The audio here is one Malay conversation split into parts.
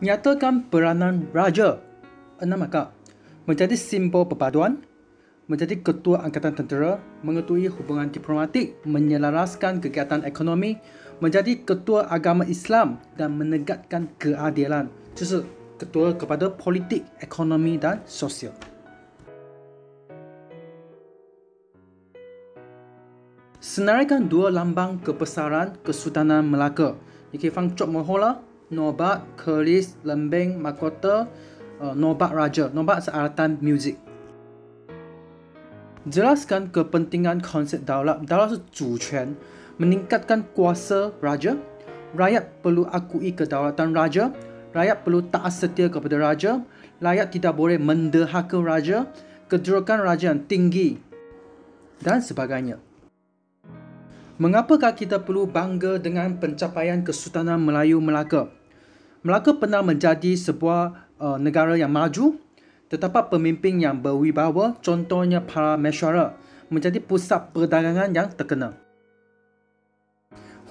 Menyatakan peranan Raja 6 akak menjadi simbol perpaduan, menjadi ketua angkatan tentera, mengetuai hubungan diplomatik, menyelaraskan kegiatan ekonomi, menjadi ketua agama Islam dan menegakkan keadilan. 就是ketua kepada politik, ekonomi dan sosial. Senaraikan dua lambang kebesaran Kesultanan Melaka. Ini fang cok mohola, nobat, keris, lembing, mahkota, nobat raja. Nobat searatan muzik. Jelaskan kepentingan konsep daulat. Daulat是主权, meningkatkan kuasa raja. Rakyat perlu akui kedaulatan raja. Rakyat perlu taat setia kepada raja. Rakyat tidak boleh mendahaka raja. Kedudukan raja yang tinggi dan sebagainya. Mengapakah kita perlu bangga dengan pencapaian Kesultanan Melayu Melaka? Melaka pernah menjadi sebuah negara yang maju, terdapat pemimpin yang berwibawa, contohnya para mesyuarat, menjadi pusat perdagangan yang terkenal.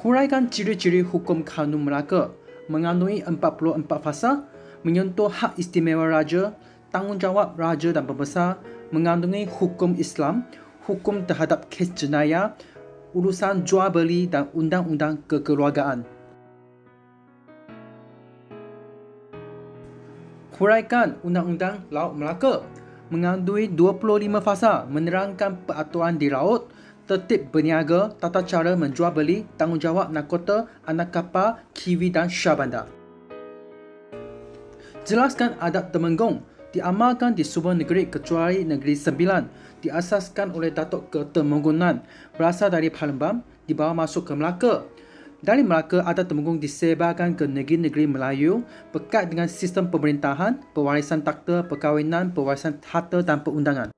Huraikan ciri-ciri hukum kanun Melaka, mengandungi 44 fasa, menyentuh hak istimewa raja, tanggungjawab raja dan pembesar, mengandungi hukum Islam, hukum terhadap kes jenayah, urusan jual beli dan undang-undang kekeluargaan. Huraikan Undang-Undang Laut Melaka, mengandungi 25 fasa, menerangkan peraturan di laut, tertib berniaga, tata cara menjual beli, tanggungjawab nakota, anak kapal, kiwi dan syah bandar. Jelaskan adat Temenggung, diamalkan di semua negeri kecuali Negeri Sembilan, diasaskan oleh Datuk Ketemenggungan, berasal dari Palembang, dibawa masuk ke Melaka. Dari Melaka, adat Temenggung disebarkan ke negeri-negeri Melayu berkait dengan sistem pemerintahan, pewarisan takhta, perkahwinan, pewarisan harta dan perundangan.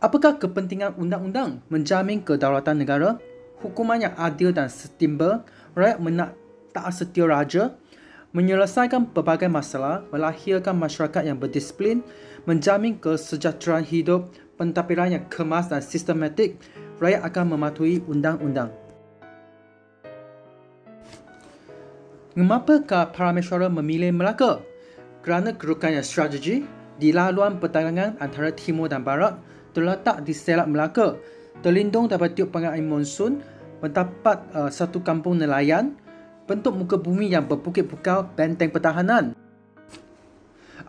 Apakah kepentingan undang-undang? Menjamin kedaulatan negara, hukuman yang adil dan setimbang, rakyat taat setia raja, menyelesaikan pelbagai masalah, melahirkan masyarakat yang berdisiplin, menjamin kesejahteraan hidup, pentadbiran yang kemas dan sistematik, rakyat akan mematuhi undang-undang. Mengapakah para mesyuarat memilih Melaka? Kerana kedudukan yang strategi di laluan perdagangan antara timur dan barat, terletak di Selat Melaka, terlindung daripada tiupan angin monsun, mendapat satu kampung nelayan, bentuk muka bumi yang berbukit-bukit, benteng pertahanan.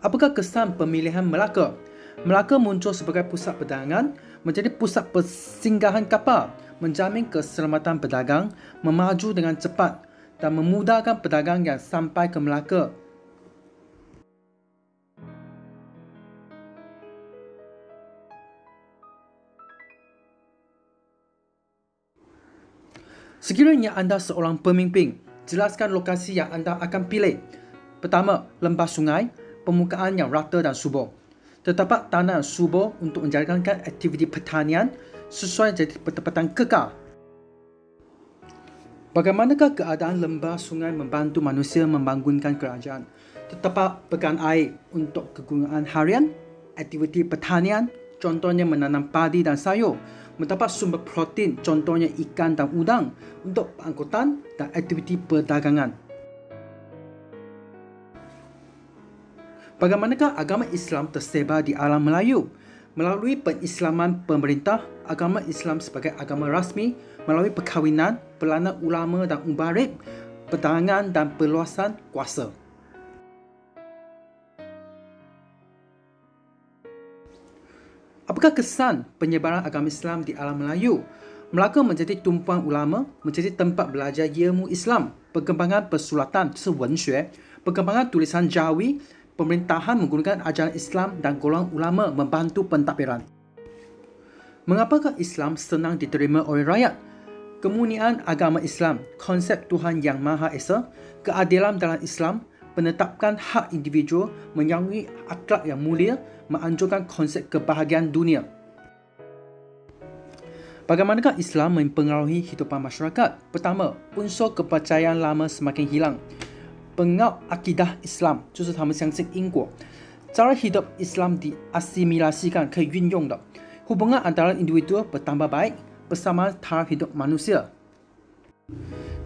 Apakah kesan pemilihan Melaka? Melaka muncul sebagai pusat perdagangan, menjadi pusat persinggahan kapal, menjamin keselamatan pedagang, memaju dengan cepat dan memudahkan pedagang yang sampai ke Melaka. Sekiranya anda seorang pemimpin, jelaskan lokasi yang anda akan pilih. Pertama, lembah sungai, permukaan yang rata dan subur. Terdapat tanah yang subur untuk menjalankan aktiviti pertanian sesuai jadi tempatan kekal. Bagaimanakah keadaan lembah sungai membantu manusia membangunkan kerajaan? Terdapat pegangan air untuk kegunaan harian, aktiviti pertanian, contohnya menanam padi dan sayur, mendapat sumber protein, contohnya ikan dan udang, untuk angkutan dan aktiviti perdagangan. Bagaimanakah agama Islam tersebar di alam Melayu? Melalui pengislaman pemerintah, agama Islam sebagai agama rasmi, melalui perkahwinan, peranan ulama dan mubarik, perdagangan dan perluasan kuasa. Apakah kesan penyebaran agama Islam di alam Melayu? Melaka menjadi tumpuan ulama, menjadi tempat belajar ilmu Islam, perkembangan persulatan, wenxue, perkembangan tulisan Jawi, pemerintahan menggunakan ajaran Islam dan golongan ulama membantu pentadbiran. Mengapakah Islam senang diterima oleh rakyat? Kemurnian agama Islam, konsep Tuhan Yang Maha Esa, keadilan dalam Islam, penetapkan hak individu, menyayangi akhlak yang mulia, menganjurkan konsep kebahagiaan dunia. Bagaimanakah Islam mempengaruhi hidupan masyarakat? Pertama, unsur kepercayaan lama semakin hilang. Pengaut akidah Islam 就是他们相信因果， cara hidup Islam diasimilasikan ke 运用的 hubungan antara individu bertambah baik bersama taraf hidup manusia.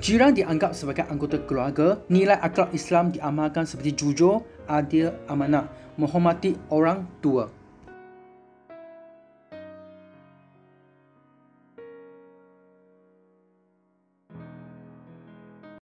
Jiran dianggap sebagai anggota keluarga. Nilai akhlak Islam diamalkan seperti jujur, adil, amanah, menghormati orang tua.